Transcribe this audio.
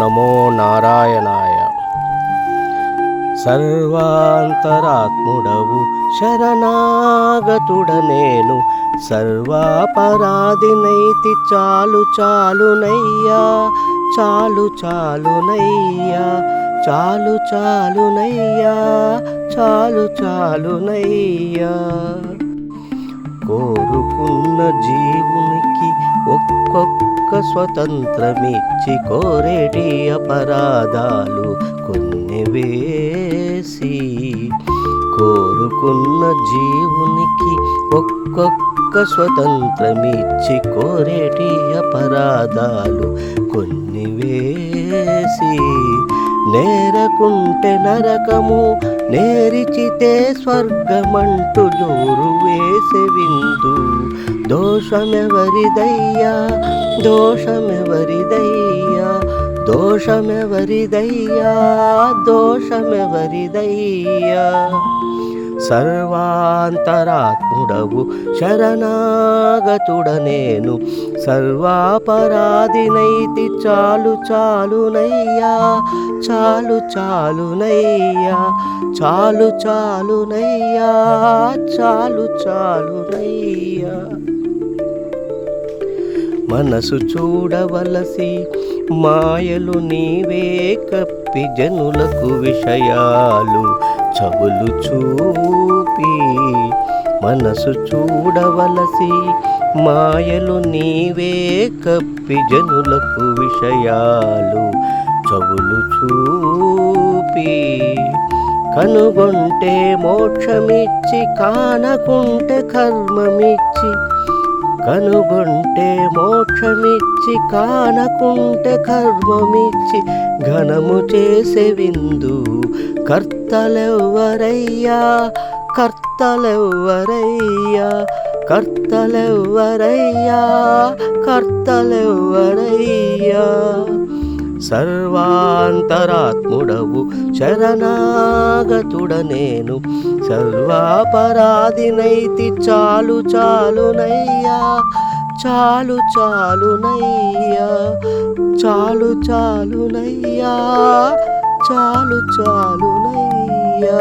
నమో నారాయణాయ. సర్వాంతరాత్ముడవు శరణాగతుడ నేను, సర్వాపరాధినైతి చాలు చాలునయ్యా, చాలు చాలునయ్యా, చాలు చాలునయ్యా, చాలు చాలునయ్యా. కోరుకున్న జీవునికి ఒక్కొక్క స్వతంత్రమిచ్చి కోరేటి అపరాధాలు కొన్ని వేసి, కోరుకున్న జీవునికి ఒక్కొక్క స్వతంత్రమిచ్చి కోరేటి అపరాధాలు కొన్ని వేసి, నేరకుంటే నరకము నేరిచితే స్వర్గమంటూ జోరు వేసే విందు. దోషమెవరిదయ్యా, దోషమెవరిదయ్యా, దోషమెవరిదయ్యా, దోషమెవరిదయ్యా. సర్వాంతరాత్ముడవు శరణాగతుడ నేను, సర్వాపరాధినైతి చాలు చాలునయ్యా, చాలు చాలునయ్యా, చాలు చాలునయ్యా, చాలు చాలునయ్యా. మనసు చూడవలసి మాయలు నీవే కప్పి జనులకు విషయాలు చెవులు చూపి, మనసు చూడవలసి మాయలు నీవే కప్పి జనులకు విషయాలు చెవులు చూపి, కనుగొంటే మోక్షమిచ్చి కానకుంటే కర్మమిచ్చి, కనుగొంటే మోక్షమిచ్చి కానకుంటే కర్మమిచ్చి ఘనము చేసే విందు. కర్తలెవ్వరయ్యా, కర్తలెవ్వరయ్యా, కర్తలెవ్వరయ్యా, కర్తలెవ్వరయ్యా. సర్వాంతరాత్ముడవు శరణాగతుడ నేను, సర్వాపరాధినైతి చాలు చాలునయ్యా, చాలు చాలునయ్యా, చాలు చాలునయ్యా, చాలు చాలునయ్యా.